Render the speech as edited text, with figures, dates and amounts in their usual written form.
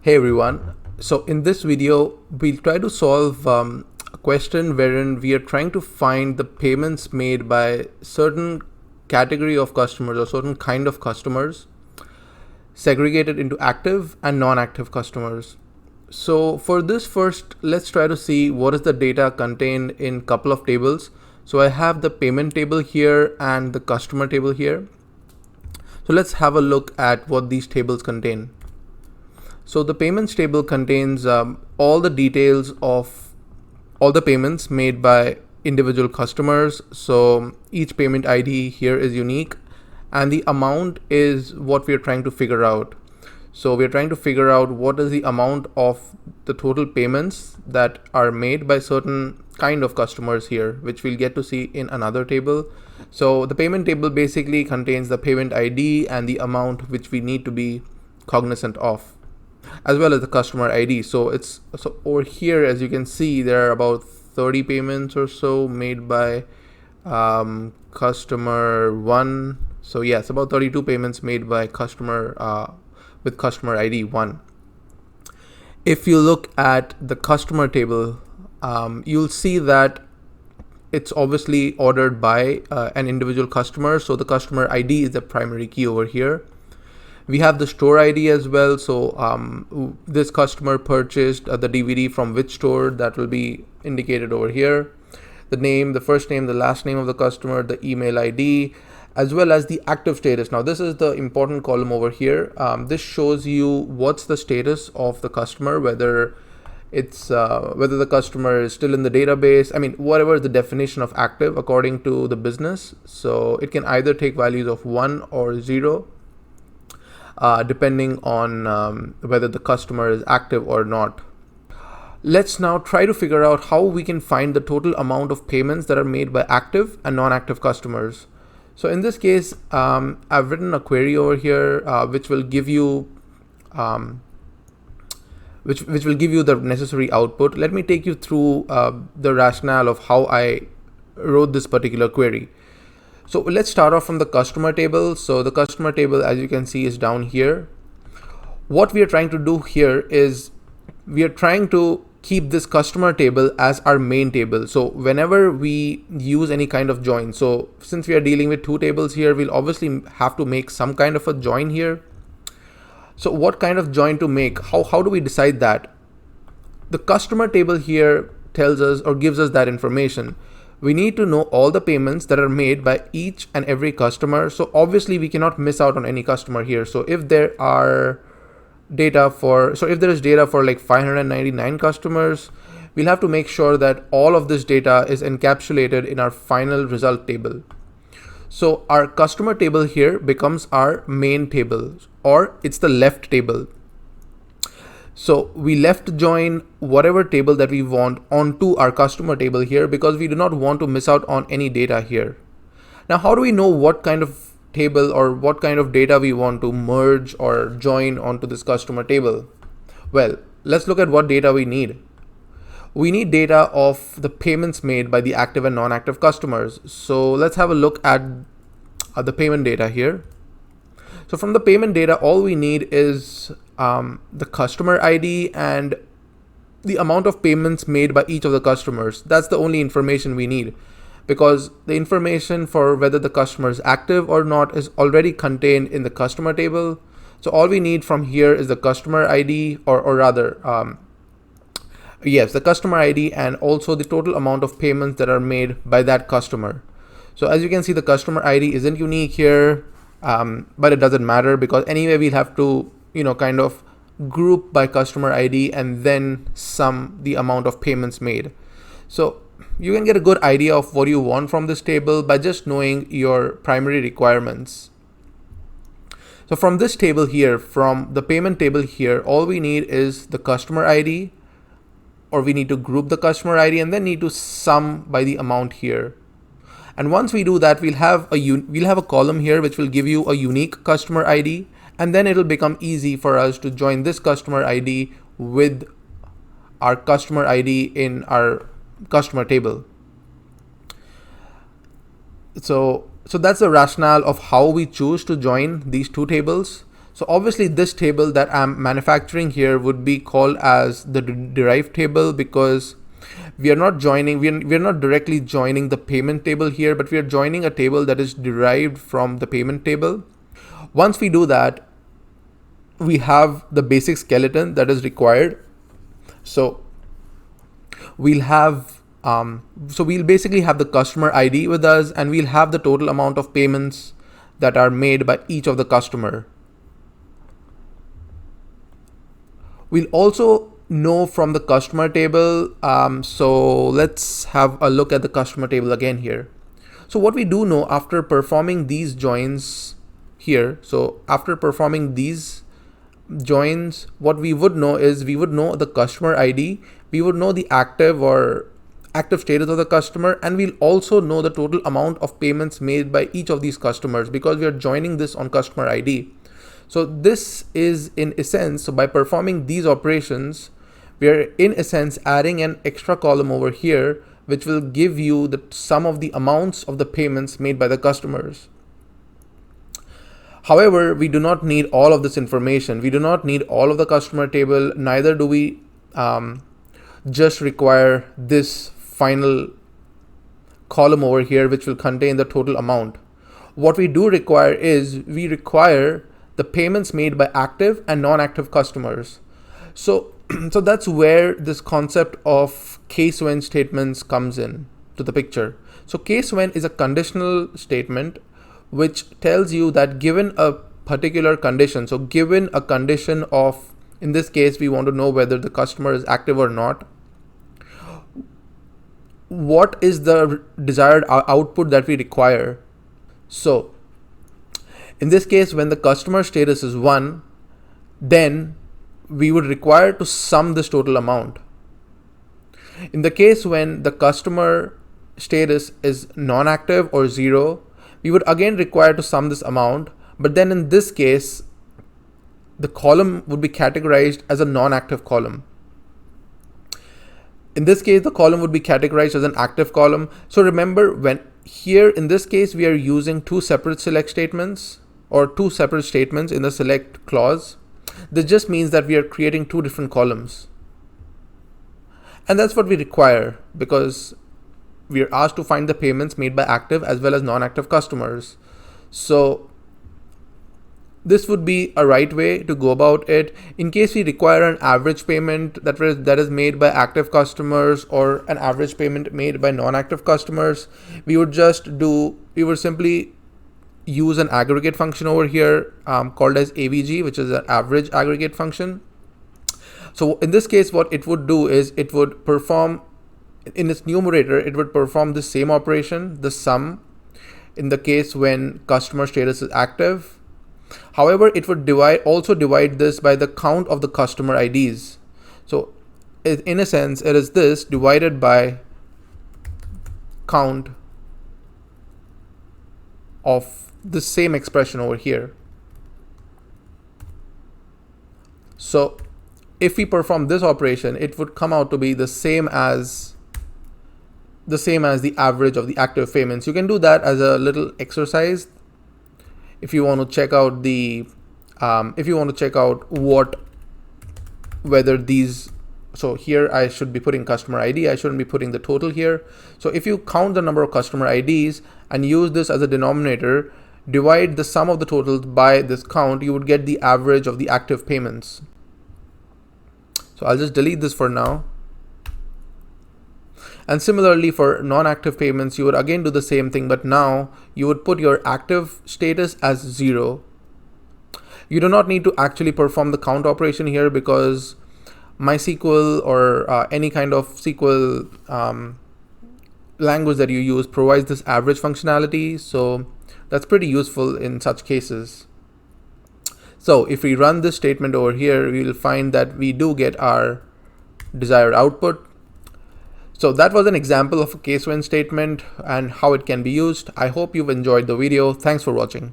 Hey everyone. So in this video, we'll try to solve a question wherein we are trying to find the payments made by certain category of customers or certain kind of customers segregated into active and non-active customers. So for this first, let's try to see what is the data contained in couple of tables. So I have the payment table here and the customer table here. So let's have a look at what these tables contain. So the payments table contains all the details of all the payments made by individual customers. So each payment ID here is unique and the amount is what we are trying to figure out. So we are trying to figure out what is the amount of the total payments that are made by certain kind of customers here, which we'll get to see in another table. So the payment table basically contains the payment ID and the amount which we need to be cognizant of, as well as the customer ID. So over here, as you can see, there are about 30 payments or so made by customer one. So yes, about 32 payments made by customer with customer ID 1. If you look at the customer table, you'll see that it's obviously ordered by an individual customer. So the customer ID is the primary key over here. We have the store ID as well. So this customer purchased the DVD from which store, that will be indicated over here. The name, the first name, the last name of the customer, the email ID, as well as the active status. Now this is the important column over here. This shows you what's the status of the customer, whether it's whether the customer is still in the database. I mean, whatever the definition of active according to the business. So it can either take values of 1 or 0. Depending on whether the customer is active or not. Let's now try to figure out how we can find the total amount of payments that are made by active and non-active customers. So in this case, I've written a query over here which will give you which will give you the necessary output. Let me take you through the rationale of how I wrote this particular query. So let's start off from the customer table. So the customer table, as you can see, is down here. What we are trying to do here is we are trying to keep this customer table as our main table. So whenever we use any kind of join, so since we are dealing with two tables here, we'll obviously have to make some kind of a join here. So what kind of join to make? How do we decide that? The customer table here tells us or gives us that information. We need to know all the payments that are made by each and every customer. So obviously we cannot miss out on any customer here. So if there is data for like 599 customers, we'll have to make sure that all of this data is encapsulated in our final result table. So our customer table here becomes our main table, or it's the left table. So we left join whatever table that we want onto our customer table here because we do not want to miss out on any data here. Now, how do we know what kind of table or what kind of data we want to merge or join onto this customer table? Well, let's look at what data we need. We need data of the payments made by the active and non-active customers. So let's have a look at the payment data here. So from the payment data, all we need is the customer ID and the amount of payments made by each of the customers. That's the only information we need, because the information for whether the customer is active or not is already contained in the customer table. So all we need from here is the customer ID, or rather, the customer ID, and also the total amount of payments that are made by that customer. So as you can see, the customer ID isn't unique here, but it doesn't matter because anyway we'll have to kind of group by customer ID and then sum the amount of payments made. So you can get a good idea of what you want from this table by just knowing your primary requirements. So from this table here, from the payment table here, all we need is the customer ID, or we need to group the customer ID and then need to sum by the amount here. And once we do that, we'll have a column here which will give you a unique customer ID, and then it'll become easy for us to join this customer ID with our customer ID in our customer table. So that's the rationale of how we choose to join these two tables. So obviously this table that I'm manufacturing here would be called as the derived table, because we are not joining, we are not directly joining the payment table here, but we are joining a table that is derived from the payment table. Once we do that, we have the basic skeleton that is required. So we'll have we'll basically have the customer ID with us, and we'll have the total amount of payments that are made by each of the customer. We'll also know from the customer table. So let's have a look at the customer table again here. So what we do know after performing these joins here, so after performing these joins, what we would know is we would know the customer ID, we would know the active status of the customer, and we'll also know the total amount of payments made by each of these customers, because we are joining this on customer ID. So this is in essence, so by performing these operations, we are in essence adding an extra column over here, which will give you the sum of the amounts of the payments made by the customers. However, we do not need all of this information. We do not need all of the customer table, neither do we just require this final column over here, which will contain the total amount. What we do require is we require the payments made by active and non-active customers. So that's where this concept of case when statements comes in to the picture. So case when is a conditional statement which tells you that given a particular condition, so given a condition of, in this case, we want to know whether the customer is active or not, what is the desired output that we require. So in this case, when the customer status is 1, then we would require to sum this total amount. In the case when the customer status is non-active or 0, we would again require to sum this amount, but then in this case, the column would be categorized as a non-active column. In this case, the column would be categorized as an active column. So remember, when here in this case, we are using two separate select statements, or two separate statements in the select clause. This just means that we are creating two different columns. And that's what we require, because we are asked to find the payments made by active as well as non-active customers. So this would be a right way to go about it. In case we require an average payment that is made by active customers, or an average payment made by non-active customers, we would simply use an aggregate function over here called as AVG, which is an average aggregate function. So in this case, what it would do is it would perform, in its numerator, it would perform the same operation, the sum, in the case when customer status is active. However, it would also divide this by the count of the customer IDs. So in a sense, it is this divided by count of the same expression over here. So if we perform this operation, it would come out to be the same as the average of the active payments. You can do that as a little exercise if you want to check out whether these. So here I should be putting customer ID. I shouldn't be putting the total here. So if you count the number of customer IDs and use this as a denominator, divide the sum of the totals by this count, you would get the average of the active payments. So I'll just delete this for now. And similarly for non-active payments, you would again do the same thing, but now you would put your active status as 0. You do not need to actually perform the count operation here, because MySQL or any kind of SQL language that you use provides this average functionality. So that's pretty useful in such cases. So if we run this statement over here, we will find that we do get our desired output. So that was an example of a case when statement and how it can be used. I hope you've enjoyed the video. Thanks for watching.